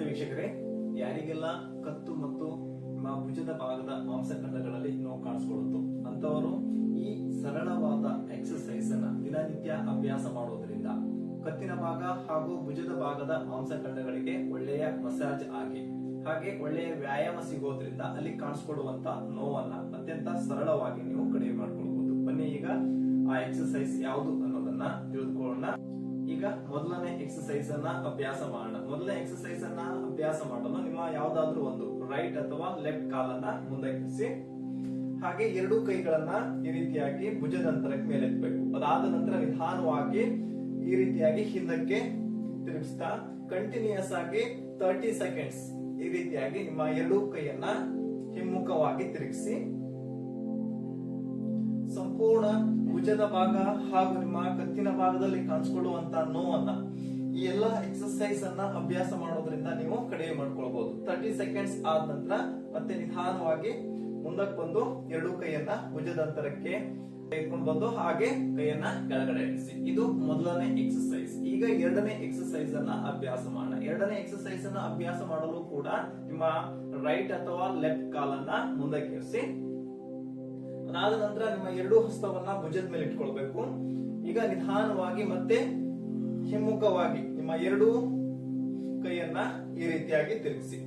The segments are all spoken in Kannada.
ವೀಕ್ಷಕರೇ, ಯಾರಿಗೆಲ್ಲ ಕತ್ತು ಮತ್ತು ಭುಜದ ಭಾಗದ ಮಾಂಸಖಂಡಗಳಲ್ಲಿ ನೋವು ಕಾಣಿಸಿಕೊಳ್ಳುತ್ತೋ ಅಂತವರು ಈ ಸರಳವಾದ ಎಕ್ಸರ್ಸೈಸ್ ಅನ್ನ ದಿನನಿತ್ಯ ಅಭ್ಯಾಸ ಮಾಡೋದ್ರಿಂದ ಕತ್ತಿನ ಭಾಗ ಹಾಗೂ ಭುಜದ ಭಾಗದ ಮಾಂಸಖಂಡಗಳಿಗೆ ಒಳ್ಳೆಯ ಮಸಾಜ್ ಆಗಿ ಹಾಗೆ ಒಳ್ಳೆಯ ವ್ಯಾಯಾಮ ಸಿಗೋದ್ರಿಂದ ಅಲ್ಲಿ ಕಾಣಿಸ್ಕೊಳ್ಳುವಂತ ನೋವನ್ನ ಅತ್ಯಂತ ಸರಳವಾಗಿ ನೀವು ಕಡಿಮೆ ಮಾಡ್ಕೊಳ್ಬಹುದು. ಬನ್ನಿ ಈಗ ಆ ಎಕ್ಸರ್ಸೈಸ್ ಯಾವುದು ಅನ್ನೋದನ್ನ ತಿಳಿದುಕೊಳ್ಳೋಣ. ಈಗ ಮೊದಲನೇ ಎಕ್ಸರ್ಸೈಸ್ ಅನ್ನ ಅಭ್ಯಾಸ ಮಾಡೋಣ. ಮೊದಲನೇ ಎಕ್ಸರ್ಸೈಸ್ ಅನ್ನ ಅಭ್ಯಾಸ ಮಾಡಲು ನಿಮ್ಮ ಯಾವ್ದಾದ್ರು ಒಂದು ರೈಟ್ ಅಥವಾ ಲೆಫ್ಟ್ ಕಾಲನ್ನ ಮುಂದಕ್ಕಿಸಿ ಹಾಗೆ ಎರಡೂ ಕೈಗಳನ್ನ ಈ ರೀತಿಯಾಗಿ ಭುಜದಂತರಕ್ಕೆ ಮೇಲೆತ್ತಬೇಕು. ಅದಾದ ನಂತರ ನಿಧಾನವಾಗಿ ಈ ರೀತಿಯಾಗಿ ಹಿಂದಕ್ಕೆ ತಿರುಗಿಸ್ತಾ ಕಂಟಿನ್ಯೂಸ್ ಆಗಿ 30 ಸೆಕೆಂಡ್ಸ್ ಈ ರೀತಿಯಾಗಿ ನಿಮ್ಮ ಎರಡೂ ಕೈಯನ್ನ ಹಿಮ್ಮುಖವಾಗಿ ತಿರುಗಿಸಿ ಸಂಪೂರ್ಣ ಭುಜದ ಭಾಗ ಹಾಗೂ ನಿಮ್ಮ ಕತ್ತಿನ ಭಾಗದಲ್ಲಿ ಕಾಣಿಸಿಕೊಳ್ಳುವಂತ ನೋವನ್ನ ಈ ಎಲ್ಲ ಎಕ್ಸರ್ಸೈಸ್ ಅನ್ನ ಅಭ್ಯಾಸ ಮಾಡೋದ್ರಿಂದ ನೀವು ಕಡಿಮೆ ಮಾಡ್ಕೊಳ್ಬಹುದು. 30 ಸೆಕೆಂಡ್ಸ್ ಆದ ನಂತರ ಮತ್ತೆ ನಿಧಾನವಾಗಿ ಮುಂದಕ್ಕೆ ಬಂದು ಎರಡೂ ಕೈಯನ್ನ ಭುಜದಂತರಕ್ಕೆ ತೆಗೆದುಕೊಂಡು ಬಂದು ಹಾಗೆ ಕೈಯನ್ನ ಕೆಳಗಡೆ ಇಳಿಸಿ. ಇದು ಮೊದಲನೇ ಎಕ್ಸರ್ಸೈಸ್. ಈಗ ಎರಡನೇ ಎಕ್ಸರ್ಸೈಸ್ ಅನ್ನ ಅಭ್ಯಾಸ ಮಾಡೋಣ. ಎರಡನೇ ಎಕ್ಸರ್ಸೈಸ್ ಅನ್ನ ಅಭ್ಯಾಸ ಮಾಡಲು ಕೂಡ ನಿಮ್ಮ ರೈಟ್ ಅಥವಾ ಲೆಫ್ಟ್ ಕಾಲನ್ನ ಮುಂದಕ್ಕೆ ಇರಿಸಿ. ಅದಾದ ನಂತರ ನಿಮ್ಮ ಎರಡೂ ಹಸ್ತವನ್ನ ಭುಜದ ಮೇಲೆ ಇಟ್ಕೊಳ್ಬೇಕು. ಈಗ ನಿಧಾನವಾಗಿ ಮತ್ತೆ ಹಿಮ್ಮುಖವಾಗಿ ನಿಮ್ಮ ಎರಡೂ ಕೈಯನ್ನ ಈ ರೀತಿಯಾಗಿ ತಿರುಗಿಸಿ.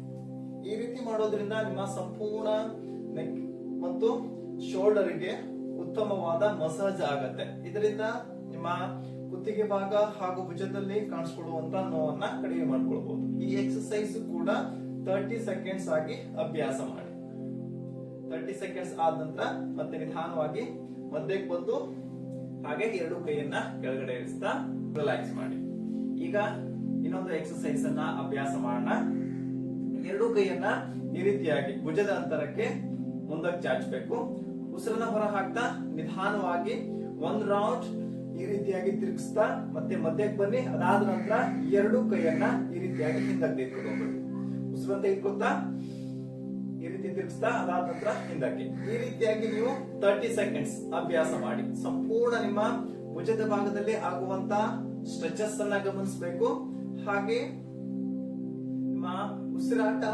ಈ ರೀತಿ ಮಾಡೋದ್ರಿಂದ ನಿಮ್ಮ ಸಂಪೂರ್ಣ ನೆಕ್ ಮತ್ತು ಶೋಲ್ಡರ್ಗೆ ಉತ್ತಮವಾದ ಮಸಾಜ್ ಆಗತ್ತೆ. ಇದರಿಂದ ನಿಮ್ಮ ಕುತ್ತಿಗೆ ಭಾಗ ಹಾಗೂ ಭುಜದಲ್ಲಿ ಕಾಣಿಸಿಕೊಳ್ಳುವಂತ ನೋವನ್ನ ಕಡಿಮೆ ಮಾಡ್ಕೊಳ್ಬಹುದು. ಈ ಎಕ್ಸರ್ಸೈಸ್ ಕೂಡ 30 ಸೆಕೆಂಡ್ಸ್ ಆಗಿ ಅಭ್ಯಾಸ ಮಾಡಿ. 30 ಸೆಕೆಂಡ್ಸ್ ಆದ ನಂತರ ಮತ್ತೆ ನಿಧಾನವಾಗಿ ಮಧ್ಯಕ್ಕೆ ಬಂದು ಹಾಗೆ ಎರಡು ಕೈಯನ್ನ ಕೆಳಗಡೆ ಇಳಿಸ್ತಾ ರಿಲ್ಯಾಕ್ಸ್ ಮಾಡಿ. ಈಗ ಇನ್ನೊಂದು ಎಕ್ಸರ್ಸೈಸ್ ಅನ್ನ ಅಭ್ಯಾಸ ಮಾಡೋಣ. ಎರಡು ಕೈಯನ್ನ ಈ ರೀತಿಯಾಗಿ ಭುಜದ ಅಂತರಕ್ಕೆ ಮುಂದಕ್ಕೆ ಚಾಚಬೇಕು. ಉಸಿರನ್ನ ಹೊರ ಹಾಕ್ತಾ ನಿಧಾನವಾಗಿ ಒಂದ್ ರೌಂಡ್ ಈ ರೀತಿಯಾಗಿ ತಿರುಗಿಸ್ತಾ ಮತ್ತೆ ಮಧ್ಯಕ್ಕೆ ಬನ್ನಿ. ಅದಾದ ನಂತರ ಎರಡು ಕೈಯನ್ನ ಈ ರೀತಿಯಾಗಿ ಹಿಂದಕ್ಕೆ ತೆಗೆದುಕೊಂಡು ಹೋಗ್ಬೇಕು. ಉಸಿರನ್ನ ತೆಗೆದುಕೊಳ್ತಾ ಈ ರೀತಿ ತಿರುಗಿಸ್ತಾ ಅದಾದ ನಂತರ ಹಿಂದಕ್ಕೆ ಈ ರೀತಿಯಾಗಿ ನೀವು 30 ಸೆಕೆಂಡ್ಸ್ ಅಭ್ಯಾಸ ಮಾಡಿ. ಸಂಪೂರ್ಣ ನಿಮ್ಮ ಭುಜದ ಭಾಗದಲ್ಲಿ ಆಗುವಂತ ಸ್ಟ್ರೆಚಸ್ ಅನ್ನ ಗಮನಿಸಬೇಕು. ಹಾಗೆ ನಿಮ್ಮ ಉಸಿರಾಟ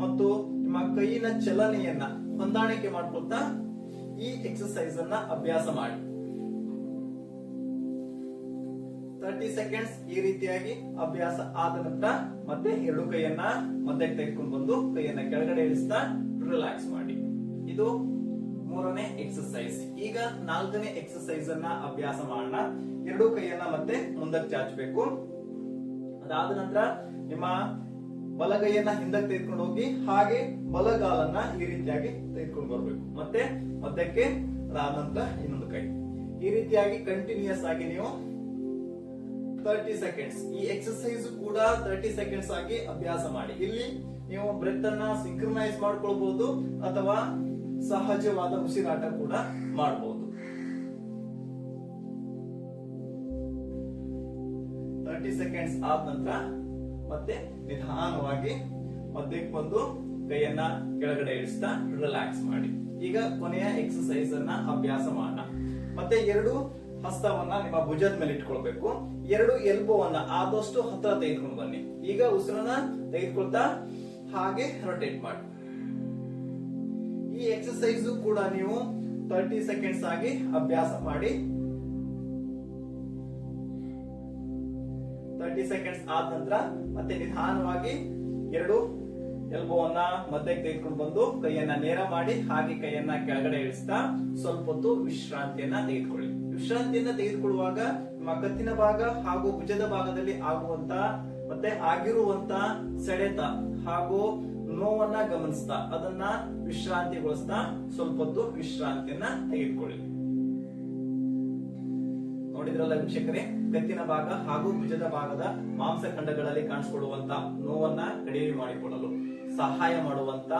ಮತ್ತು ನಿಮ್ಮ ಕೈಯಿನ ಚಲನೆಯನ್ನ ಹೊಂದಾಣಿಕೆ ಮಾಡ್ಕೊಳ್ತಾ ಈ ಎಕ್ಸರ್ಸೈಸ್ ಅನ್ನ ಅಭ್ಯಾಸ ಮಾಡಿ. 30 ಸೆಕೆಂಡ್ಸ್ ಈ ರೀತಿಯಾಗಿ ಅಭ್ಯಾಸ ಆದ ನಂತರ ಮತ್ತೆ ಎರಡು ಕೈಯನ್ನ ಮಧ್ಯಕ್ಕೆ ತೆಗೆದುಕೊಂಡು ಬಂದು ಕೈಯನ್ನ ಕೆಳಗಡೆ ಇಳಿಸ್ತಾ ರಿಲ್ಯಾಕ್ಸ್ ಮಾಡಿ. ಇದು ಮೂರನೇ ಎಕ್ಸರ್ಸೈಸ್. ಈಗ ನಾಲ್ಕನೇ ಎಕ್ಸರ್ಸೈಸ್ ಅನ್ನ ಅಭ್ಯಾಸ ಮಾಡೋಣ. ಎರಡು ಕೈಯನ್ನ ಮತ್ತೆ ಮುಂದಕ್ಕೆ ಚಾಚಬೇಕು. ಅದಾದ ನಂತರ ನಿಮ್ಮ ಬಲಗೈಯನ್ನ ಹಿಂದಕ್ಕೆ ತೆಗೆದುಕೊಂಡು ಹೋಗಿ ಹಾಗೆ ಬಲಗಾಲನ್ನ ಈ ರೀತಿಯಾಗಿ ತೆಗೆದುಕೊಂಡು ಬರ್ಬೇಕು. ಮತ್ತೆ ಮಧ್ಯಕ್ಕೆ ಅದಾದ ನಂತರ ಇನ್ನೊಂದು ಕೈ ಈ ರೀತಿಯಾಗಿ ಕಂಟಿನ್ಯೂಸ್ ಆಗಿ ನೀವು 30 ಸೆಕೆಂಡ್ಸ್. ಈ ಎಕ್ಸರ್ಸೈಸ್ ಕೂಡ 30 ಸೆಕೆಂಡ್ಸ್ ಆಗಿ ಅಭ್ಯಾಸ ಮಾಡಿ. ಇಲ್ಲಿ ನೀವು ಬ್ರೆತ್ ಅನ್ನ ಸಿಂಕ್ರನೈಸ್ ಮಾಡ್ಕೊಳ್ಬಹುದು ಅಥವಾ ಸಹಜವಾದ ಉಸಿರಾಟ ಕೂಡ ಮಾಡಬಹುದು. 30 ಸೆಕೆಂಡ್ಸ್ ಆದ ನಂತರ ಮತ್ತೆ ನಿಧಾನವಾಗಿ ಮಧ್ಯಕ್ಕೆ ಬಂದು ಕೈಯನ್ನ ಕೆಳಗಡೆ ಇಳಿಸ್ತಾ ರಿಲ್ಯಾಕ್ಸ್ ಮಾಡಿ. ಈಗ ಕೊನೆಯ ಎಕ್ಸರ್ಸೈಸ್ ಅನ್ನ ಅಭ್ಯಾಸ ಮಾಡೋಣ. ಮತ್ತೆ ಎರಡು ಹಸ್ತವನ್ನ ನಿಮ್ಮ ಭುಜದ ಮೇಲೆ ಇಟ್ಕೊಳ್ಬೇಕು. ಎರಡು ಎಲ್ಬೋವನ್ನ ಆದಷ್ಟು ಹತ್ರ ತೆಗೆದುಕೊಂಡು ಬನ್ನಿ. ಈಗ ಉಸಿರನ್ನ ತೆಗೆದುಕೊಳ್ತಾ ಹಾಗೆ ರೊಟೇಟ್ ಮಾಡಿ. ಈ ಎಕ್ಸರ್ಸೈಸ್ ಕೂಡ ನೀವು 30 ಸೆಕೆಂಡ್ಸ್ ಆಗಿ ಅಭ್ಯಾಸ ಮಾಡಿ. 30 ಸೆಕೆಂಡ್ಸ್ ಆದ ನಂತರ ಮತ್ತೆ ನಿಧಾನವಾಗಿ ಎರಡು ಎಲ್ಬೋವನ್ನ ಮಧ್ಯಕ್ಕೆ ತೆಗೆದುಕೊಂಡು ಬಂದು ಕೈಯನ್ನ ನೇರ ಮಾಡಿ ಹಾಗೆ ಕೈಯನ್ನ ಕೆಳಗಡೆ ಇಳಿಸ್ತಾ ಸ್ವಲ್ಪ ಹೊತ್ತು ವಿಶ್ರಾಂತಿಯನ್ನ ತೆಗೆದುಕೊಳ್ಳಿ. ವಿಶ್ರಾಂತಿಯನ್ನ ತೆಗೆದುಕೊಳ್ಳುವಾಗ ನಿಮ್ಮ ಕತ್ತಿನ ಭಾಗ ಹಾಗೂ ಭುಜದ ಭಾಗದಲ್ಲಿ ಆಗುವಂತ ಮತ್ತೆ ಆಗಿರುವಂತ ಸೆಳೆತ ಹಾಗೂ ನೋವನ್ನ ಗಮನಿಸ್ತಾ ಅದನ್ನ ವಿಶ್ರಾಂತಿಗೊಳಿಸ್ತಾ ಸ್ವಲ್ಪ ಹೊತ್ತು ವಿಶ್ರಾಂತಿಯನ್ನ ತೆಗೆದುಕೊಳ್ಳಿ. ನೋಡಿದ್ರಲ್ಲ ವೀಕ್ಷಕರೇ, ಕತ್ತಿನ ಭಾಗ ಹಾಗೂ ಭುಜದ ಭಾಗದ ಮಾಂಸಖಂಡಗಳಲ್ಲಿ ಕಾಣಿಸಿಕೊಳ್ಳುವಂತ ನೋವನ್ನ ಕಡಿಮೆ ಮಾಡಿಕೊಳ್ಳಲು ಸಹಾಯ ಮಾಡುವಂತ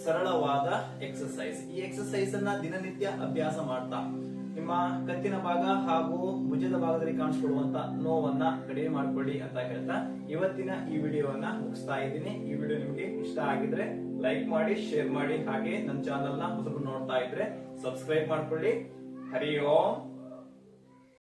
ಸರಳವಾದ ಎಕ್ಸರ್ಸೈಸ್. ಈ ಎಕ್ಸರ್ಸೈಸ್ ಅನ್ನ ದಿನನಿತ್ಯ ಅಭ್ಯಾಸ ಮಾಡ್ತಾ ನಿಮ್ಮ ಕತ್ತಿನ ಭಾಗ ಹಾಗೂ ಭುಜದ ಭಾಗದಲ್ಲಿ ಕಾಣಿಸಿಕೊಳ್ಳುವಂತ ನೋವನ್ನ ಕಡಿಮೆ ಮಾಡ್ಕೊಳ್ಳಿ ಅಂತ ಹೇಳ್ತಾ ಇವತ್ತಿನ ಈ ವಿಡಿಯೋವನ್ನ ಮುಗಿಸ್ತಾ ಇದ್ದೀನಿ. ಈ ವಿಡಿಯೋ ನಿಮಗೆ ಇಷ್ಟ ಆಗಿದ್ರೆ ಲೈಕ್ ಮಾಡಿ, ಶೇರ್ ಮಾಡಿ, ಹಾಗೆ ನನ್ನ ಚಾನೆಲ್ ನ ಹೊಸಬರು ನೋಡ್ತಾ ಇದ್ರೆ ಸಬ್ಸ್ಕ್ರೈಬ್ ಮಾಡ್ಕೊಳ್ಳಿ. ಹರಿ ಓಂ.